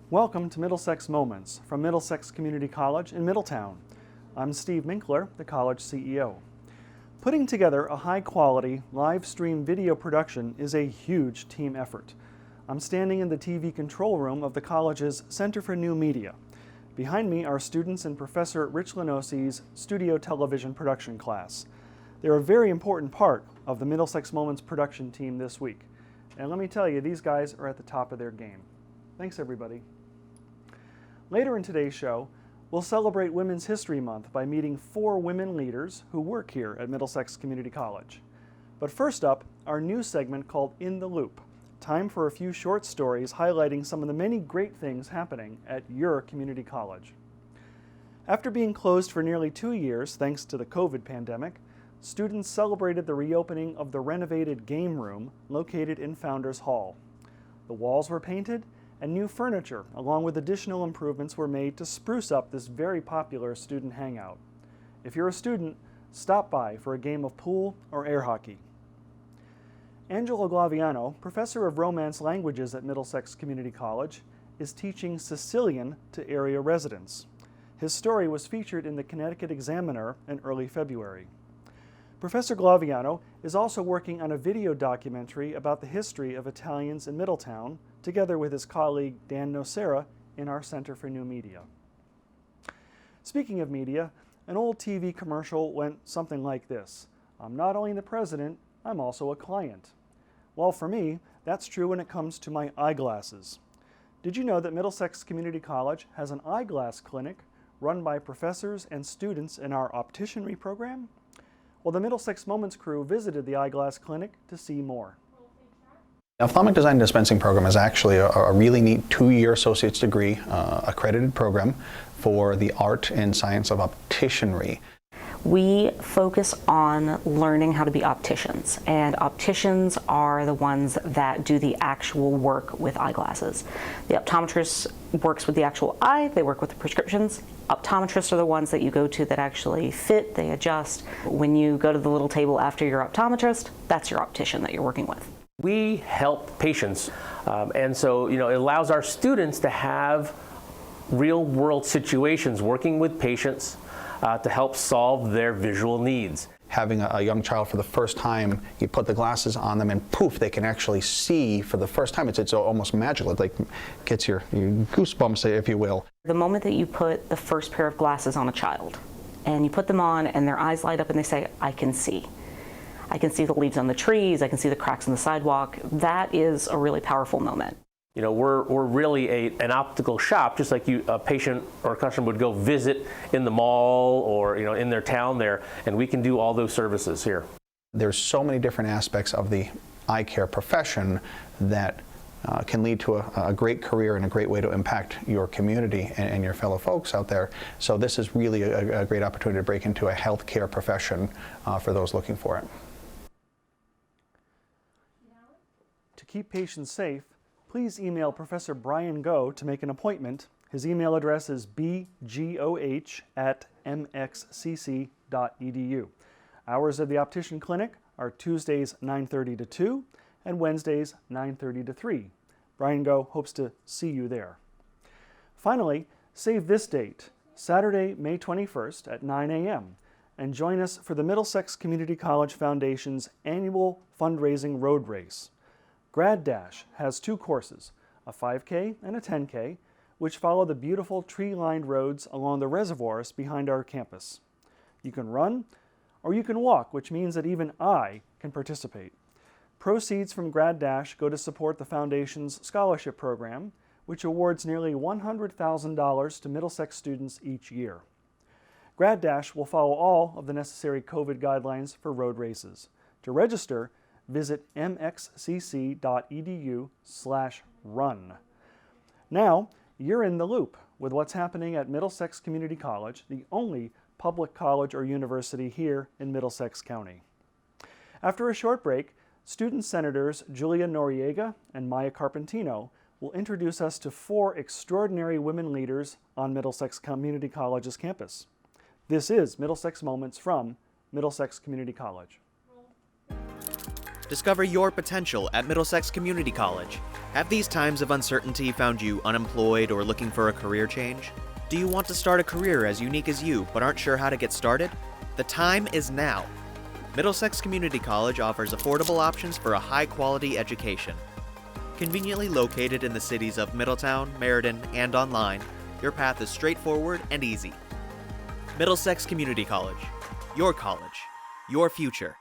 Welcome to Middlesex Moments from Middlesex Community College in Middletown. I'm Steve Minkler, the college CEO. Putting together a high-quality live stream video production is a huge team effort. I'm standing in the TV control room of the college's Center for New Media. Behind me are students in Professor Rich Lenosi's studio television production class. They're a very important part of the Middlesex Moments production team this week. And let me tell you, these guys are at the top of their game. Thanks, everybody. Later in today's show, we'll celebrate Women's History Month by meeting 4 women leaders who work here at Middlesex Community College. But first up, our new segment called In the Loop. Time for a few short stories highlighting some of the many great things happening at your community college. After being closed for nearly 2 years thanks to the COVID pandemic, students celebrated the reopening of the renovated game room located in Founders Hall. The walls were painted and new furniture, along with additional improvements, were made to spruce up this very popular student hangout. If you're a student, stop by for a game of pool or air hockey. Angelo Glaviano, professor of Romance languages at Middlesex Community College, is teaching Sicilian to area residents. His story was featured in the Connecticut Examiner in early February. Professor Glaviano is also working on a video documentary about the history of Italians in Middletown, together with his colleague Dan Nocera in our Center for New Media. Speaking of media, an old TV commercial went something like this: "I'm not only the president, I'm also a client." Well, for me, that's true when it comes to my eyeglasses. Did you know that Middlesex Community College has an eyeglass clinic run by professors and students in our opticianry program? Well, the Middlesex Moments crew visited the Eyeglass Clinic to see more. The Ophthalmic Design Dispensing Program is actually a really neat 2-year associate's degree accredited program for the art and science of opticianry. We focus on learning how to be opticians, and opticians are the ones that do the actual work with eyeglasses. The optometrist works with the actual eye, they work with the prescriptions. Optometrists are the ones that you go to that actually fit, they adjust. When you go to the little table after your optometrist, that's your optician that you're working with. We help patients, and so it allows our students to have real-world situations working with patients to help solve their visual needs. Having a young child for the first time, you put the glasses on them and poof, they can actually see for the first time. It's almost magical. It like gets your goosebumps, if you will. The moment that you put the first pair of glasses on a child, and you put them on and their eyes light up and they say, "I can see. I can see the leaves on the trees, I can see the cracks in the sidewalk," that is a really powerful moment. We're really an optical shop, just like a patient or a customer would go visit in the mall or in their town there, and we can do all those services here. There's so many different aspects of the eye care profession that can lead to a great career and a great way to impact your community and your fellow folks out there. So this is really a great opportunity to break into a healthcare profession for those looking for it. To keep patients safe, please email Professor Brian Go to make an appointment. His email address is bgoh@mxcc.edu. Hours of the optician clinic are Tuesdays 9:30 to 2 and Wednesdays 9:30 to 3. Brian Go hopes to see you there. Finally, save this date, Saturday, May 21st at 9 a.m. and join us for the Middlesex Community College Foundation's annual fundraising road race. Grad Dash has 2 courses, a 5K and a 10K, which follow the beautiful tree-lined roads along the reservoirs behind our campus. You can run or you can walk, which means that even I can participate. Proceeds from Grad Dash go to support the Foundation's scholarship program, which awards nearly $100,000 to Middlesex students each year. Grad Dash will follow all of the necessary COVID guidelines for road races. To register, visit mxcc.edu/run. Now, you're in the loop with what's happening at Middlesex Community College, the only public college or university here in Middlesex County. After a short break, student senators Julia Noriega and Maia Carpentino will introduce us to 4 extraordinary women leaders on Middlesex Community College's campus. This is Middlesex Moments from Middlesex Community College. Discover your potential at Middlesex Community College. Have these times of uncertainty found you unemployed or looking for a career change? Do you want to start a career as unique as you but aren't sure how to get started? The time is now. Middlesex Community College offers affordable options for a high-quality education. Conveniently located in the cities of Middletown, Meriden, and online, your path is straightforward and easy. Middlesex Community College. Your college. Your future.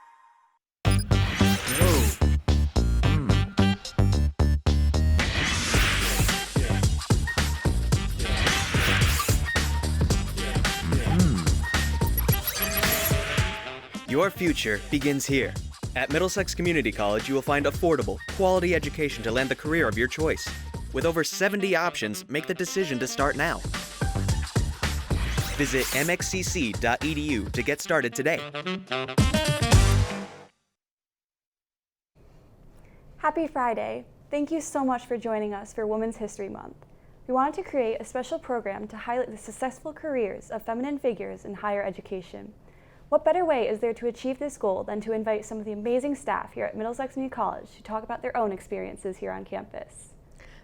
Your future begins here. At Middlesex Community College, you will find affordable, quality education to land the career of your choice. With over 70 options, make the decision to start now. Visit MxCC.edu to get started today. Happy Friday. Thank you so much for joining us for Women's History Month. We wanted to create a special program to highlight the successful careers of feminine figures in higher education. What better way is there to achieve this goal than to invite some of the amazing staff here at Middlesex Community College to talk about their own experiences here on campus.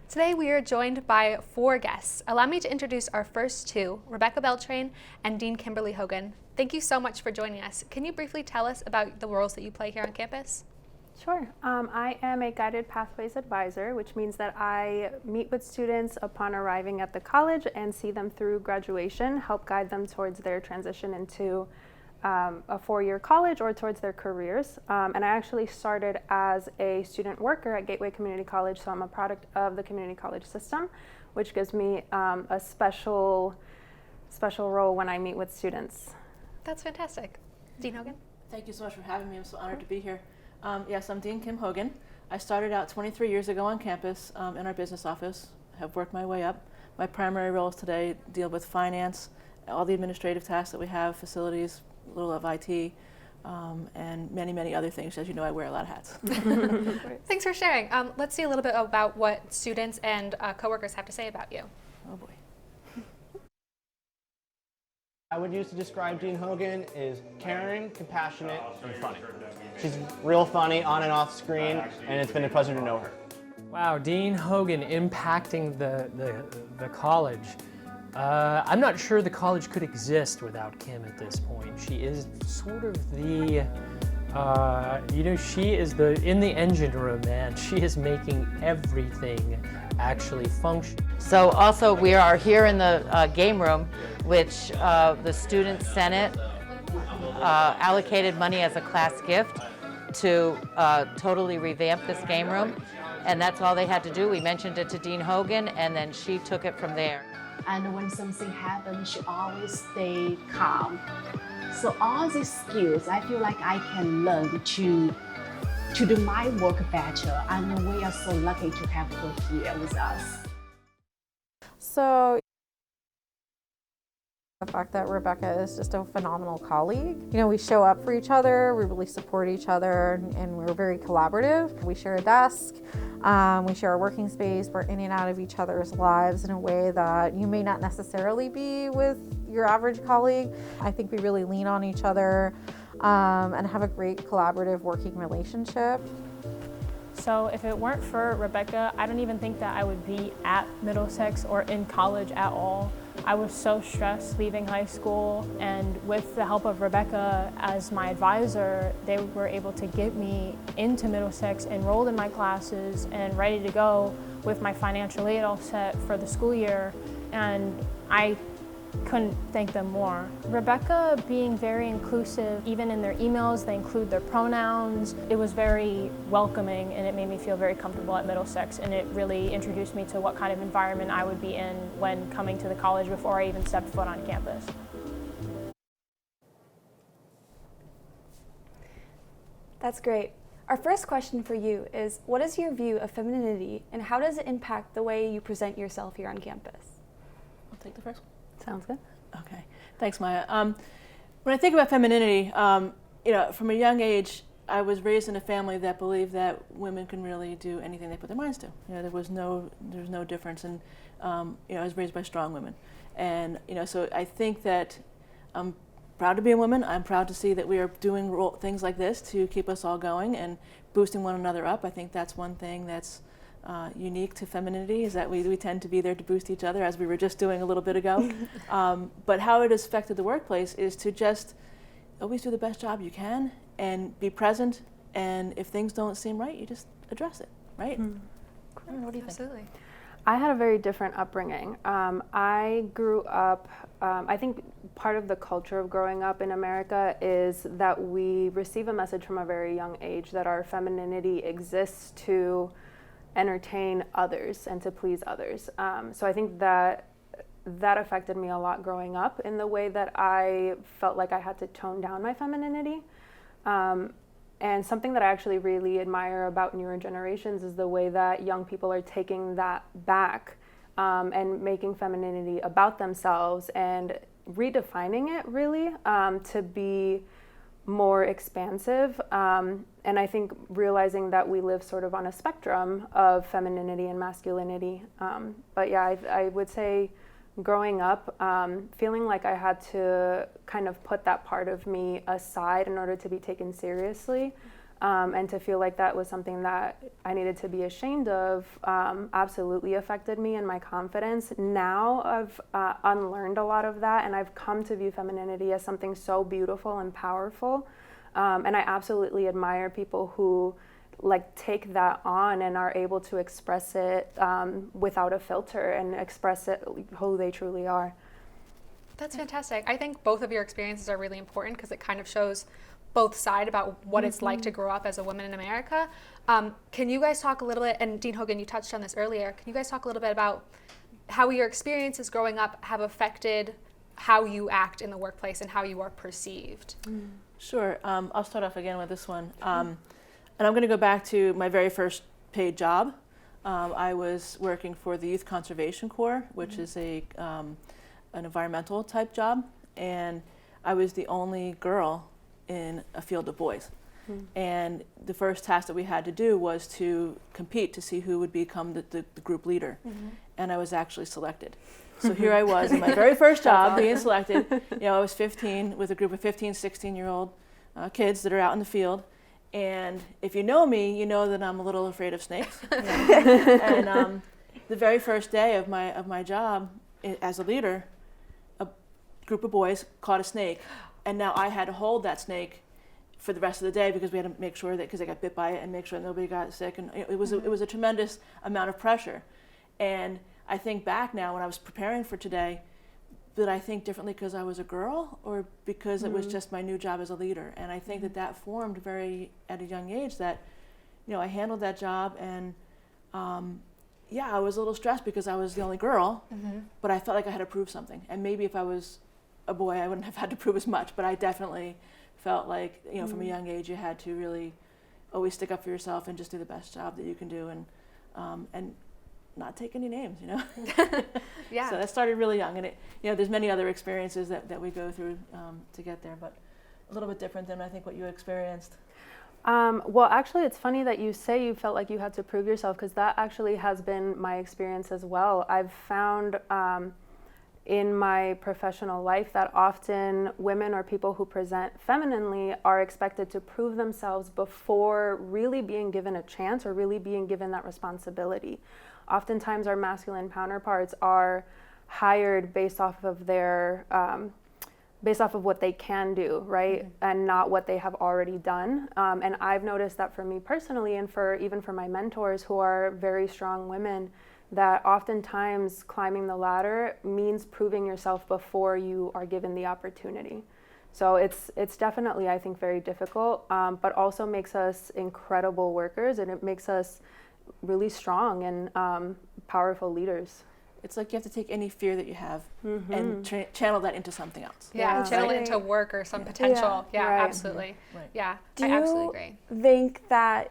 Today we are joined by 4 guests. Allow me to introduce our first 2, Rebecca Beltran and Dean Kimberly Hogan. Thank you so much for joining us. Can you briefly tell us about the roles that you play here on campus? Sure. I am a Guided Pathways Advisor, which means that I meet with students upon arriving at the college and see them through graduation, help guide them towards their transition into a 4-year college or towards their careers. And I actually started as a student worker at Gateway Community College, so I'm a product of the community college system, which gives me a special role when I meet with students. That's fantastic. Dean Hogan? Thank you so much for having me. I'm so honored to be here. Yes, I'm Dean Kim Hogan. I started out 23 years ago on campus in our business office. Have worked my way up. My primary roles today deal with finance, all the administrative tasks that we have, facilities, a little of IT, and many, many other things. As you know, I wear a lot of hats. Thanks for sharing. Let's see a little bit about what students and coworkers have to say about you. Oh boy. I would use to describe Dean Hogan is caring, compassionate, and funny. She's real funny on and off screen, and it's been a pleasure to know her. Wow, Dean Hogan impacting the college. I'm not sure the college could exist without Kim at this point. She is sort of the, she is in the engine room, man. She is making everything actually function. So also we are here in the game room, which the Student Senate allocated money as a class gift to totally revamp this game room. And that's all they had to do. We mentioned it to Dean Hogan, and then she took it from there. And when something happens, she always stay calm. So all these skills, I feel like I can learn to do my work better. And we are so lucky to have her here with us. So the fact that Rebecca is just a phenomenal colleague. You know, we show up for each other, we really support each other, and we're very collaborative. We share a desk, we share a working space, we're in and out of each other's lives in a way that you may not necessarily be with your average colleague. I think we really lean on each other and have a great collaborative working relationship. So if it weren't for Rebecca, I don't even think that I would be at Middlesex or in college at all. I was so stressed leaving high school, and with the help of Rebecca as my advisor, they were able to get me into Middlesex, enrolled in my classes, and ready to go with my financial aid all set for the school year, and I couldn't thank them more. Rebecca being very inclusive, even in their emails, they include their pronouns. It was very welcoming, and it made me feel very comfortable at Middlesex, and it really introduced me to what kind of environment I would be in when coming to the college before I even stepped foot on campus. That's great. Our first question for you is, what is your view of femininity, and how does it impact the way you present yourself here on campus? I'll take the first one. Sounds good. Okay, thanks, Maya. When I think about femininity, from a young age, I was raised in a family that believed that women can really do anything they put their minds to. There was no difference, and I was raised by strong women, and so I think that proud to be a woman. I'm proud to see that we are doing things like this to keep us all going and boosting one another up. I think that's one thing that's unique to femininity, is that we tend to be there to boost each other, as we were just doing a little bit ago. But how it has affected the workplace is to just always do the best job you can and be present, and if things don't seem right, you just address it, right? I don't know, what do you think? Absolutely. I had a very different upbringing. I grew up, I think part of the culture of growing up in America is that we receive a message from a very young age that our femininity exists to entertain others and to please others. So I think that affected me a lot growing up in the way that I felt like I had to tone down my femininity. And something that I actually really admire about newer generations is the way that young people are taking that back and making femininity about themselves and redefining it really to be more expansive. And I think realizing that we live sort of on a spectrum of femininity and masculinity. But yeah, I would say growing up, feeling like I had to kind of put that part of me aside in order to be taken seriously, and to feel like that was something that I needed to be ashamed of, absolutely affected me and my confidence. Now I've unlearned a lot of that, and I've come to view femininity as something so beautiful and powerful. And I absolutely admire people who take that on and are able to express it without a filter and express it who they truly are. That's fantastic. I think both of your experiences are really important because it kind of shows both sides about what it's like to grow up as a woman in America. Can you guys talk a little bit, and Dean Hogan, you touched on this earlier, can you guys talk a little bit about how your experiences growing up have affected how you act in the workplace and how you are perceived? Sure. I'll start off again with this one. And I'm going to go back to my very first paid job. I was working for the Youth Conservation Corps, which is an environmental type job, and I was the only girl in a field of boys. And the first task that we had to do was to compete to see who would become the group leader. And I was actually selected. So here I was in my very first job being selected. I was 15 with a group of 15, 16-year-old kids that are out in the field. And if you know me, you know that I'm a little afraid of snakes. And the very first day of my job as a leader, a group of boys caught a snake, and now I had to hold that snake for the rest of the day because we had to make sure that, because they got bit by it, and make sure that nobody got sick. And it was a tremendous amount of pressure. And I think back now when I was preparing for today, did I think differently because I was a girl or because it was just my new job as a leader? And I think that formed at a young age that, I handled that job, and I was a little stressed because I was the only girl, but I felt like I had to prove something. And maybe if I was a boy, I wouldn't have had to prove as much, but I definitely felt like, from a young age, you had to really always stick up for yourself and just do the best job that you can do, and not take any names, Yeah. So that started really young, and there's many other experiences that we go through to get there, but a little bit different than I think what you experienced. Well, actually, it's funny that you say you felt like you had to prove yourself, because that actually has been my experience as well. I've found in my professional life that often women or people who present femininely are expected to prove themselves before really being given a chance or really being given that responsibility. Oftentimes our masculine counterparts are hired based off of their based off of what they can do, right? And not what they have already done. And I've noticed that for me personally, and even for my mentors who are very strong women, that oftentimes climbing the ladder means proving yourself before you are given the opportunity. So it's definitely, I think, very difficult, but also makes us incredible workers, and it makes us really strong and powerful leaders. It's like you have to take any fear that you have and channel that into something else. Yeah, channel it into work or some potential. Yeah, right. Absolutely. Right. Yeah, Do I absolutely agree. you think that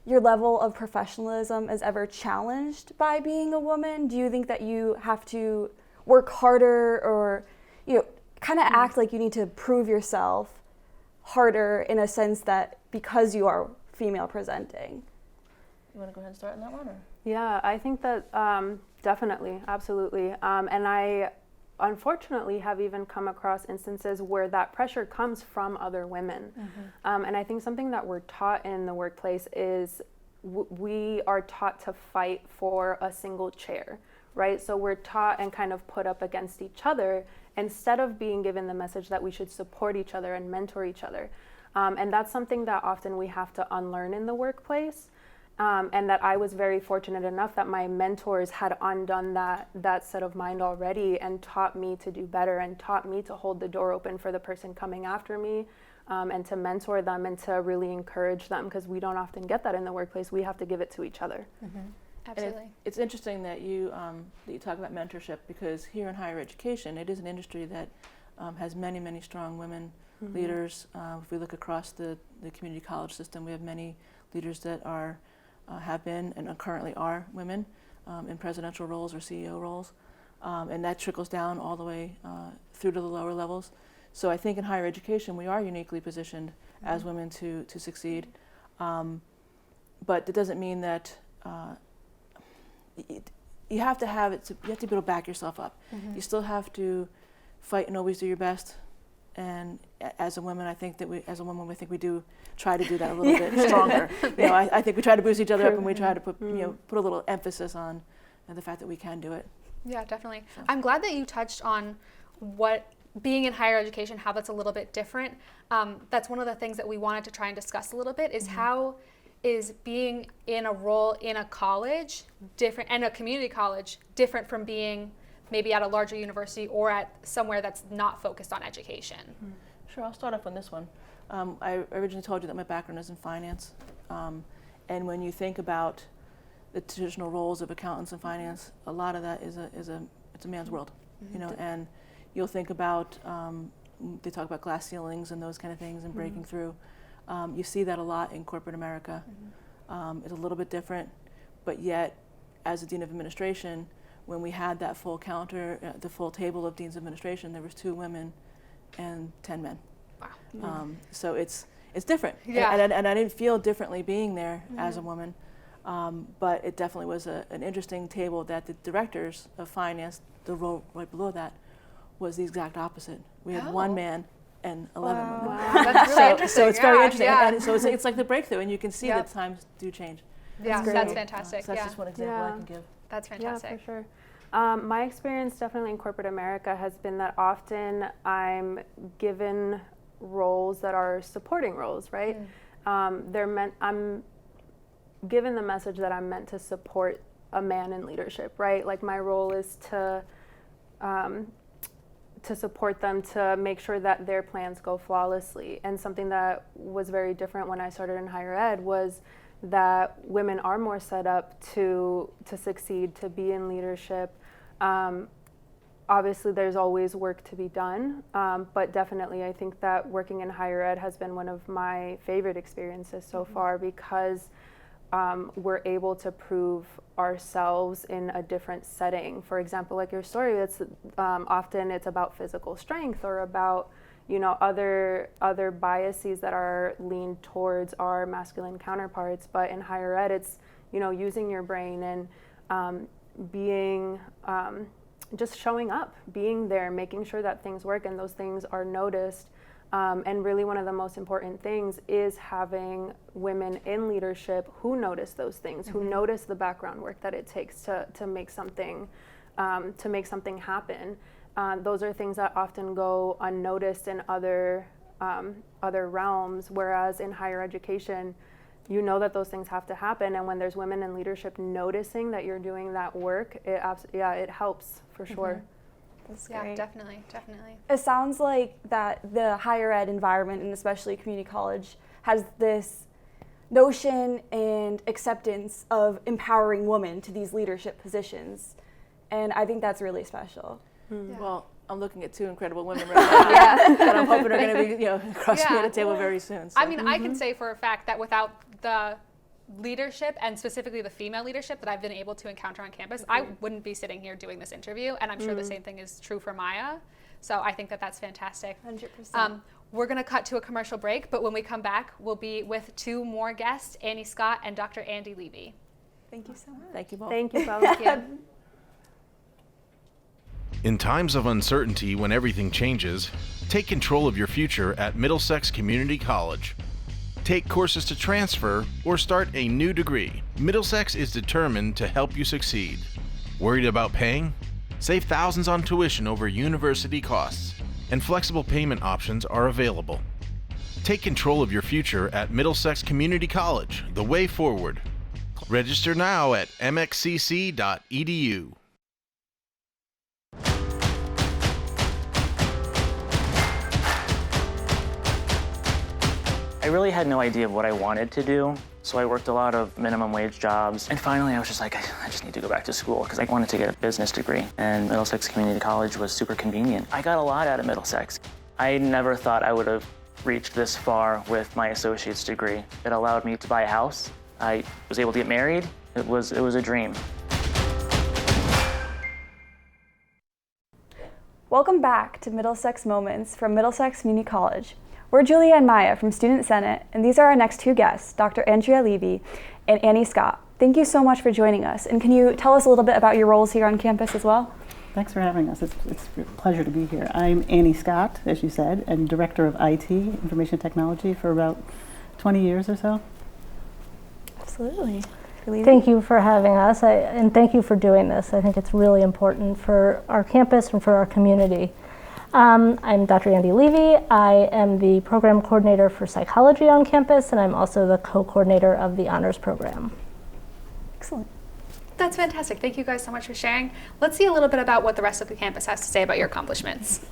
your level of professionalism is ever challenged by being a woman? Do you think that you have to work harder or, kind of act like you need to prove yourself harder in a sense that because you are female presenting? You want to go ahead and start on that one? Or? Yeah, I think that definitely, absolutely. And unfortunately have even come across instances where that pressure comes from other women. And I think something that we're taught in the workplace is we are taught to fight for a single chair, right? So we're taught and kind of put up against each other instead of being given the message that we should support each other and mentor each other. And that's something that often we have to unlearn in the workplace. And that I was very fortunate enough that my mentors had undone that set of mind already and taught me to do better and taught me to hold the door open for the person coming after me, and to mentor them and to really encourage them, because we don't often get that in the workplace. We have to give it to each other. Absolutely. It's interesting that you talk about mentorship, because here in higher education, it is an industry that has many, many strong women leaders. If we look across the community college system, we have many leaders that are have been and currently are women in presidential roles or CEO roles, and that trickles down all the way through to the lower levels. So I think in higher education we are uniquely positioned as women to succeed, but it doesn't mean that you have to have it. You have to be able to back yourself up. You still have to fight and always do your best. And as a woman, I think that we think we do try to do that a little bit stronger. I think we try to boost each other up, and we try to put put a little emphasis on the fact that we can do it. Yeah, definitely. So. I'm glad that you touched on what being in higher education, how that's a little bit different. That's one of the things that we wanted to try and discuss a little bit, is how is being in a role in a college different, and a community college different from being maybe at a larger university or at somewhere that's not focused on education? Sure, I'll start off on this one. I originally told you that my background is in finance, and when you think about the traditional roles of accountants in finance, a lot of that is a man's world, and you'll think about they talk about glass ceilings and those kind of things and breaking through. You see that a lot in corporate America. It's a little bit different, but yet, as a dean of administration, when we had that full counter, the full table of deans of administration, there was 2 women and 10 men. Wow. So it's different. Yeah. And I didn't feel differently being there as a woman, but it definitely was an interesting table that the directors of finance, the role right below that, was the exact opposite. We had 1 man and 11 women. Wow. That's really interesting. So it's very interesting. Yeah. And so it's like the breakthrough, and you can see that times do change. Yeah, that's fantastic. So that's just one example I can give. That's fantastic. Yeah, for sure. My experience definitely in corporate America has been that often I'm given roles that are supporting roles, right? I'm given the message that I'm meant to support a man in leadership, right? Like my role is to support them, to make sure that their plans go flawlessly. And something that was very different when I started in higher ed was that women are more set up to succeed, to be in leadership. Obviously, there's always work to be done, but definitely I think that working in higher ed has been one of my favorite experiences so far, because we're able to prove ourselves in a different setting. For example, like your story, it's often it's about physical strength or about other biases that are leaned towards our masculine counterparts. But in higher ed, it's using your brain and being just showing up, being there, making sure that things work and those things are noticed. And really one of the most important things is having women in leadership who notice those things, who notice the background work that it takes to make something happen. Those are things that often go unnoticed in other realms, whereas in higher education, that those things have to happen, and when there's women in leadership noticing that you're doing that work, it helps for sure. That's yeah, great. Definitely. It sounds like that the higher ed environment, and especially community college, has this notion and acceptance of empowering women to these leadership positions, and I think that's really special. Yeah. Well, I'm looking at 2 incredible women right now that I'm hoping are going to be across me at the table very soon. So. I mean, I can say for a fact that without the leadership, and specifically the female leadership that I've been able to encounter on campus, I wouldn't be sitting here doing this interview, and I'm sure the same thing is true for Maia. So I think that that's fantastic. 100%. We're going to cut to a commercial break, but when we come back, we'll be with 2 more guests, Annie Scott and Dr. Andy Levy. Thank you so much. Thank you both. Thank you both. Thank you. In times of uncertainty when everything changes, take control of your future at Middlesex Community College. Take courses to transfer or start a new degree. Middlesex is determined to help you succeed. Worried about paying? Save thousands on tuition over university costs, and flexible payment options are available. Take control of your future at Middlesex Community College, the way forward. Register now at MxCC.edu. I really had no idea of what I wanted to do, so I worked a lot of minimum wage jobs. And finally, I was just like, I just need to go back to school because I wanted to get a business degree. And Middlesex Community College was super convenient. I got a lot out of Middlesex. I never thought I would have reached this far with my associate's degree. It allowed me to buy a house. I was able to get married. It was a dream. Welcome back to Middlesex Moments from Middlesex Community College. We're Julia and Maia from Student Senate, and these are our next two guests, Dr. Andrea Levy and Annie Scott. Thank you so much for joining us. And can you tell us a little bit about your roles here on campus as well? Thanks for having us. It's a pleasure to be here. I'm Annie Scott, as you said, and Director of IT, Information Technology, for about 20 years or so. Absolutely. Thank you for having us, and thank you for doing this. I think it's really important for our campus and for our community. I'm Dr. Andy Levy. I am the program coordinator for psychology on campus, and I'm also the co-coordinator of the honors program. Excellent. That's fantastic. Thank you guys so much for sharing. Let's see a little bit about what the rest of the campus has to say about your accomplishments.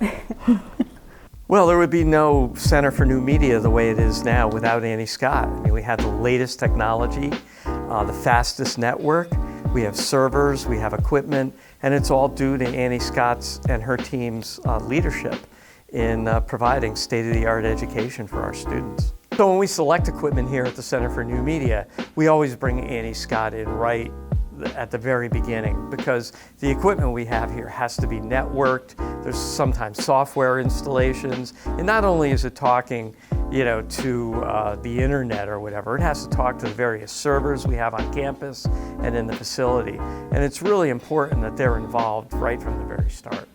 Well, there would be no Center for New Media the way it is now without Annie Scott. I mean, we have the latest technology, the fastest network. We have servers, we have equipment, and it's all due to Annie Scott's and her team's leadership in providing state-of-the-art education for our students. So when we select equipment here at the Center for New Media, we always bring Annie Scott in right at the very beginning, because the equipment we have here has to be networked. There's sometimes software installations, and not only is it talking, to the internet or whatever, it has to talk to the various servers we have on campus and in the facility. And it's really important that they're involved right from the very start.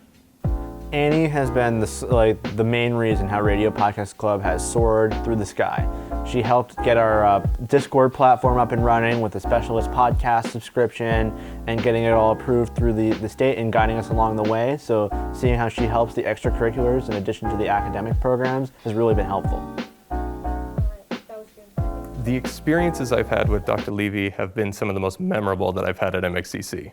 Annie has been the main reason how Radio Podcast Club has soared through the sky. She helped get our Discord platform up and running with a specialist podcast subscription and getting it all approved through the state and guiding us along the way. So seeing how she helps the extracurriculars in addition to the academic programs has really been helpful. The experiences I've had with Dr. Levy have been some of the most memorable that I've had at MxCC.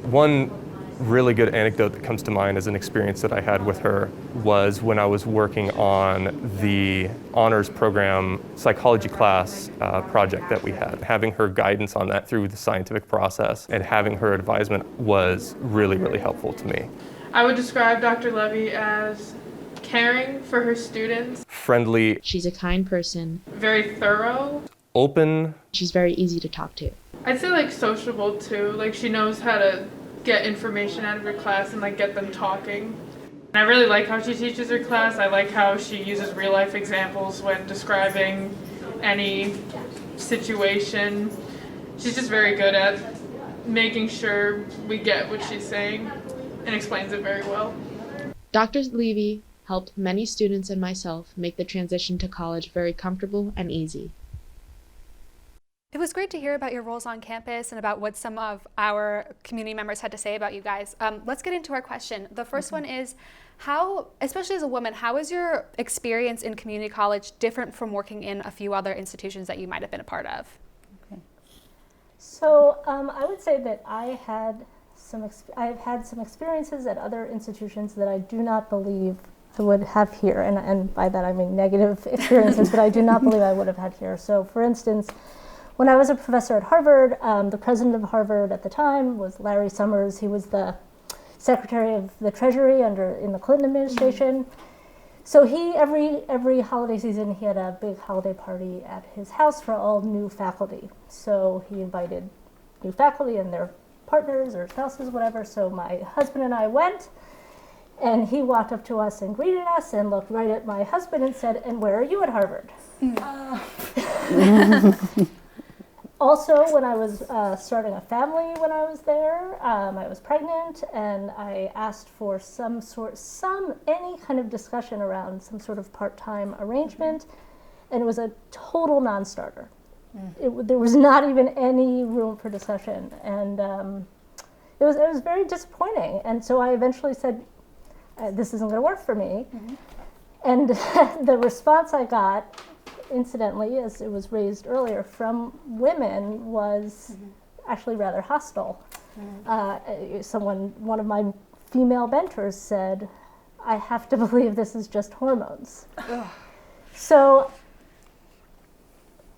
One really good anecdote that comes to mind as an experience that I had with her was when I was working on the honors program psychology class project that we had. Having her guidance on that through the scientific process and having her advisement was really, really helpful to me. I would describe Dr. Levy as caring for her students. Friendly. She's a kind person. Very thorough. Open. She's very easy to talk to. I'd say sociable too. She knows how to get information out of her class and get them talking. And I really like how she teaches her class. I like how she uses real life examples when describing any situation. She's just very good at making sure we get what she's saying and explains it very well. Dr. Levy helped many students and myself make the transition to college very comfortable and easy. It was great to hear about your roles on campus and about what some of our community members had to say about you guys. Let's get into our question. The first one is, how, especially as a woman, how is your experience in community college different from working in a few other institutions that you might have been a part of? Okay. So I would say that I've had some experiences at other institutions that I do not believe I would have here, and by that I mean negative experiences that I do not believe I would have had here. So for instance, when I was a professor at Harvard, the president of Harvard at the time was Larry Summers. He was the Secretary of the Treasury in the Clinton administration. So he, every holiday season, he had a big holiday party at his house for all new faculty. So he invited new faculty and their partners or spouses, whatever. So my husband and I went, and he walked up to us and greeted us and looked right at my husband and said, "And where are you at Harvard?" Also, when I was starting a family when I was there, I was pregnant, and I asked for any kind of discussion around some sort of part-time arrangement, and it was a total non-starter. There was not even any room for discussion, and it was very disappointing. And so I eventually said, this isn't going to work for me. And the response I got, incidentally, as it was raised earlier, from women was actually rather hostile. One of my female mentors said, I have to believe this is just hormones. So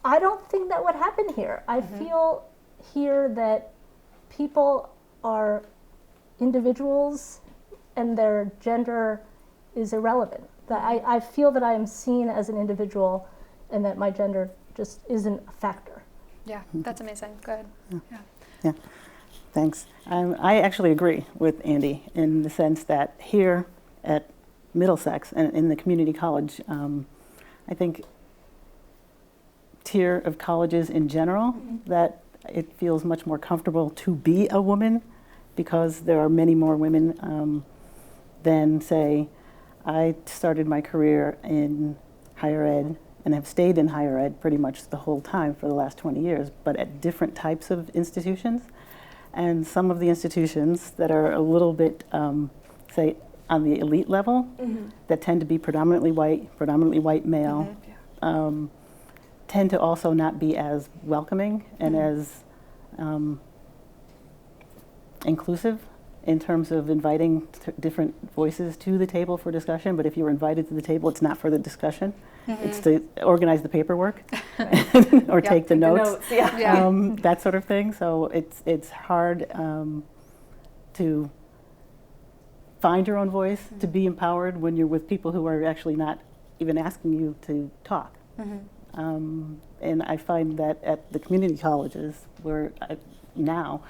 I don't think that would happen here. I feel here that people are individuals and their gender is irrelevant. That I feel that I am seen as an individual and that my gender just isn't a factor. Yeah, that's amazing. Good. Yeah, thanks. I actually agree with Andy in the sense that here at Middlesex and in the community college, I think tier of colleges in general, that it feels much more comfortable to be a woman because there are many more women than, say, I started my career in higher ed and have stayed in higher ed pretty much the whole time for the last 20 years, but at different types of institutions. And some of the institutions that are a little bit, say, on the elite level, that tend to be predominantly white male, tend to also not be as welcoming and as inclusive in terms of inviting different voices to the table for discussion. But if you're invited to the table, it's not for the discussion. It's to organize the paperwork or take the notes, that sort of thing. So it's hard to find your own voice, to be empowered when you're with people who are actually not even asking you to talk. And I find that at the community colleges, where I now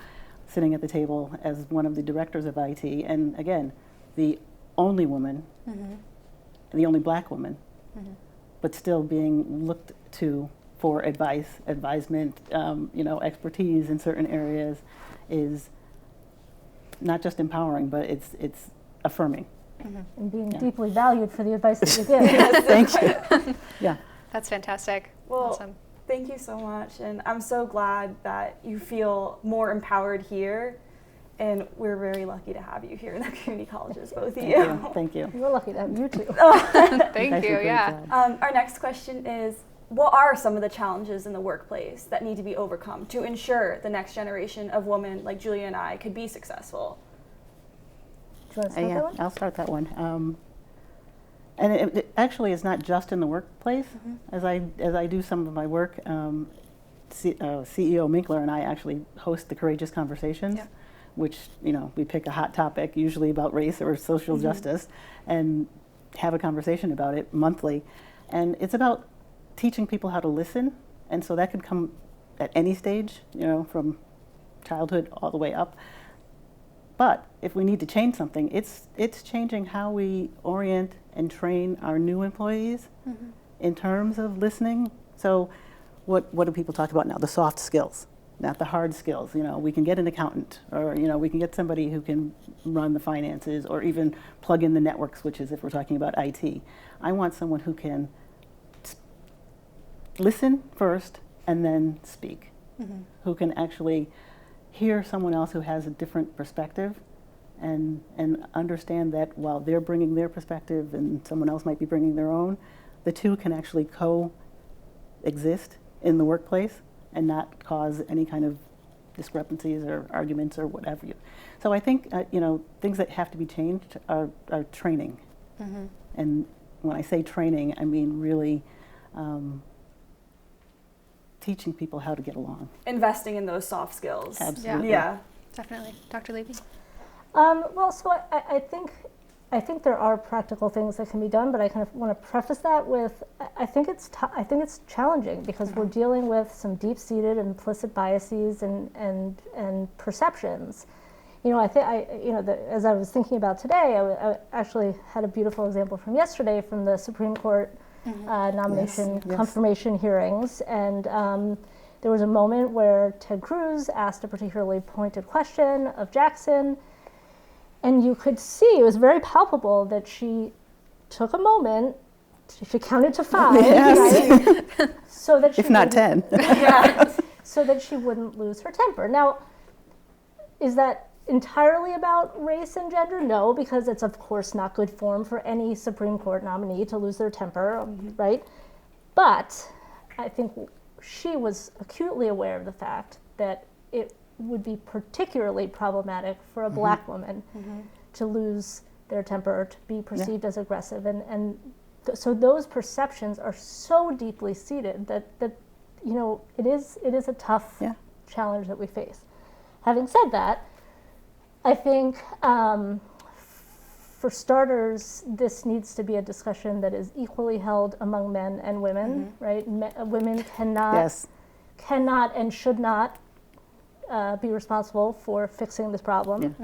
sitting at the table as one of the directors of IT, and again, the only woman, the only black woman, but still being looked to for advisement, expertise in certain areas, is not just empowering, but it's affirming. And being deeply valued for the advice that you give. Thank you. Yeah. That's fantastic. Well, awesome. Thank you so much, and I'm so glad that you feel more empowered here, and we're very lucky to have you here in the community colleges, both of you. Thank you. We're lucky to have you too. Thank you, yeah. Our next question is, what are some of the challenges in the workplace that need to be overcome to ensure the next generation of women like Julia and I could be successful? Do you want to start that one? I'll start that one. And it actually is not just in the workplace. As I do some of my work, CEO Minkler and I actually host the Courageous Conversations, which we pick a hot topic, usually about race or social justice, and have a conversation about it monthly. And it's about teaching people how to listen, and so that could come at any stage, from childhood all the way up. But if we need to change something, it's changing how we orient and train our new employees in terms of listening. So what do people talk about now? The soft skills, not the hard skills. We can get an accountant, or we can get somebody who can run the finances or even plug in the network switches if we're talking about IT. I want someone who can listen first and then speak, who can actually hear someone else who has a different perspective and understand that while they're bringing their perspective and someone else might be bringing their own, the two can actually coexist in the workplace and not cause any kind of discrepancies or arguments or whatever. So I think, things that have to be changed are training. And when I say training, I mean really teaching people how to get along. Investing in those soft skills. Absolutely. Yeah. Definitely. Dr. Levy? Well, so I think there are practical things that can be done, but I kind of want to preface that with I think it's challenging because we're dealing with some deep-seated implicit biases and perceptions. As I was thinking about today, I actually had a beautiful example from yesterday from the Supreme Court nomination confirmation hearings, and There was a moment where Ted Cruz asked a particularly pointed question of Jackson, and you could see, it was very palpable that she took a moment, she counted to 5, right? So that she if not 10. Yeah, so that she wouldn't lose her temper. Now, is that entirely about race and gender? No, because it's of course not good form for any Supreme Court nominee to lose their temper, right? But I think she was acutely aware of the fact that it would be particularly problematic for a black woman to lose their temper, to be perceived as aggressive, and so those perceptions are so deeply seated that you know, it is a tough challenge that we face. Having said that, I think for starters, this needs to be a discussion that is equally held among men and women, right? Women cannot and should not be responsible for fixing this problem.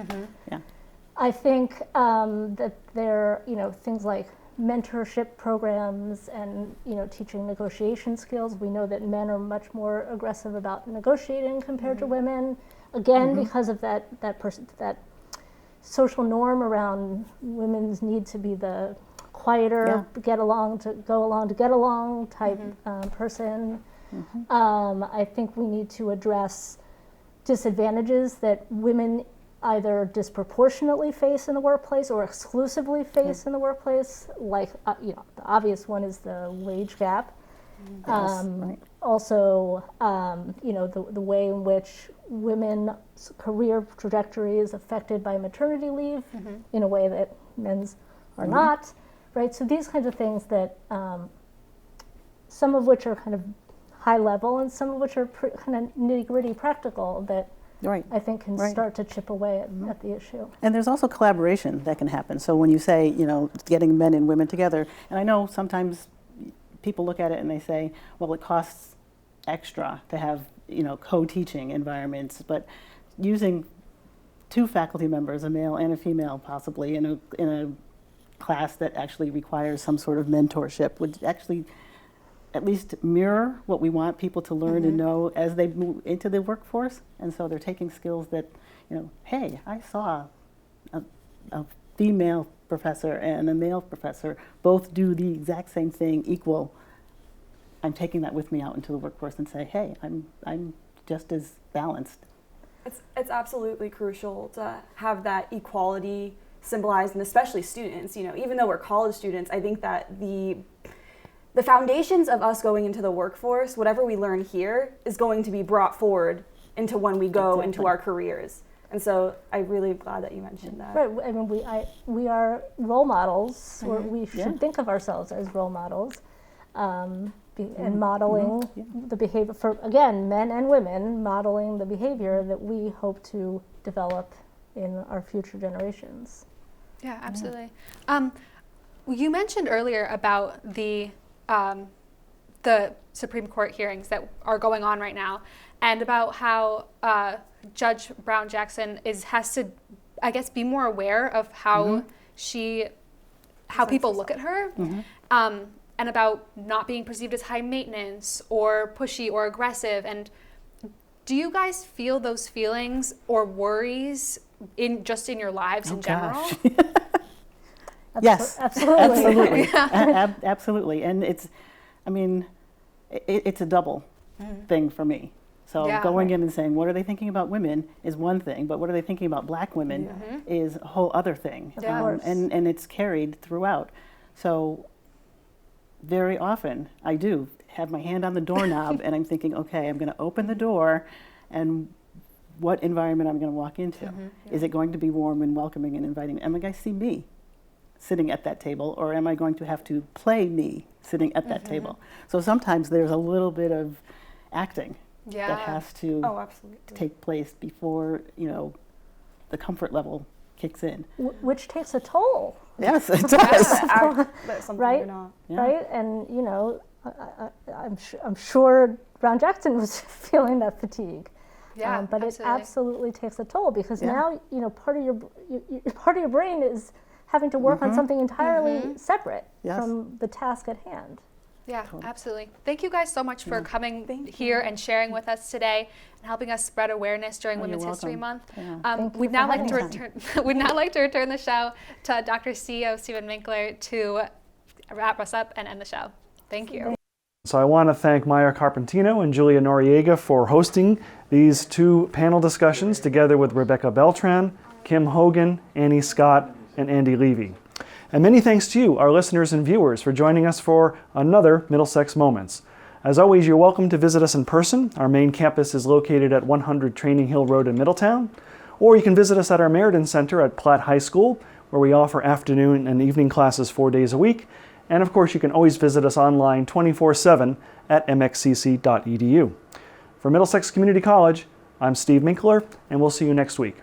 I think that there, you know, things like mentorship programs and, you know, teaching negotiation skills. We know that men are much more aggressive about negotiating compared to women. Again, because of that social norm around women's need to be the quieter, go along to get along type person. I think we need to address disadvantages that women either disproportionately face in the workplace or exclusively face in the workplace. Like, you know, the obvious one is the wage gap. Also, you know, the way in which women's career trajectory is affected by maternity leave in a way that men's are not, right? So these kinds of things that, some of which are kind of high level and some of which are kind of nitty-gritty practical that I think can start to chip away at the issue. And there's also collaboration that can happen. So when you say, you know, getting men and women together, and I know sometimes people look at it and they say, well, it costs extra to have, you know, co-teaching environments, but using 2 faculty members, a male and a female possibly, in a class that actually requires some sort of mentorship would actually at least mirror what we want people to learn and know as they move into the workforce. And so they're taking skills that, you know, hey, I saw a female professor and a male professor both do the exact same thing equal. I'm taking that with me out into the workforce and say, hey, I'm just as balanced. It's absolutely crucial to have that equality symbolized, and especially students. You know, even though we're college students, I think that the foundations of us going into the workforce, whatever we learn here, is going to be brought forward into when we go into our careers. And so I'm really glad that you mentioned that. Right. I mean, we are role models, or we should think of ourselves as role models, and modeling the behavior for, again, men and women, modeling the behavior that we hope to develop in our future generations. Yeah, absolutely. You mentioned earlier about the Supreme Court hearings that are going on right now, and about how Judge Brown Jackson has to, I guess, be more aware of how how people look at her, and about not being perceived as high maintenance or pushy or aggressive. And do you guys feel those feelings or worries in your lives in general? Yes, absolutely. Absolutely. And it's, I mean, it's a double thing for me. So going in and saying, what are they thinking about women is one thing, but what are they thinking about black women is a whole other thing. And it's carried throughout. So very often I do have my hand on the doorknob and I'm thinking, okay, I'm going to open the door, and what environment I'm going to walk into. Is it going to be warm and welcoming and inviting? Am I going to see me sitting at that table, or am I going to have to play me sitting at that table? So sometimes there's a little bit of acting that has to take place before, you know, the comfort level kicks in. Which takes a toll. Yes, it does. Right? Right? And, you know, I'm sure Brown Jackson was feeling that fatigue. Yeah, but it absolutely takes a toll, because now, you know, part of your brain is having to work on something entirely separate from the task at hand. Yeah, absolutely. Thank you guys so much for coming here and sharing with us today and helping us spread awareness during Women's History Month. We'd now like to return the show to Dr. CEO Stephen Winkler to wrap us up and end the show. Thank you. So I want to thank Maia Carpentino and Julia Noriega for hosting these two panel discussions together with Rebecca Beltran, Kim Hogan, Annie Scott, and Andy Levy. And many thanks to you, our listeners and viewers, for joining us for another Middlesex Moments. As always, you're welcome to visit us in person. Our main campus is located at 100 Training Hill Road in Middletown, or you can visit us at our Meriden Center at Platt High School, where we offer afternoon and evening classes 4 days a week. And of course, you can always visit us online 24/7 at mxcc.edu. For Middlesex Community College, I'm Steve Minkler, and we'll see you next week.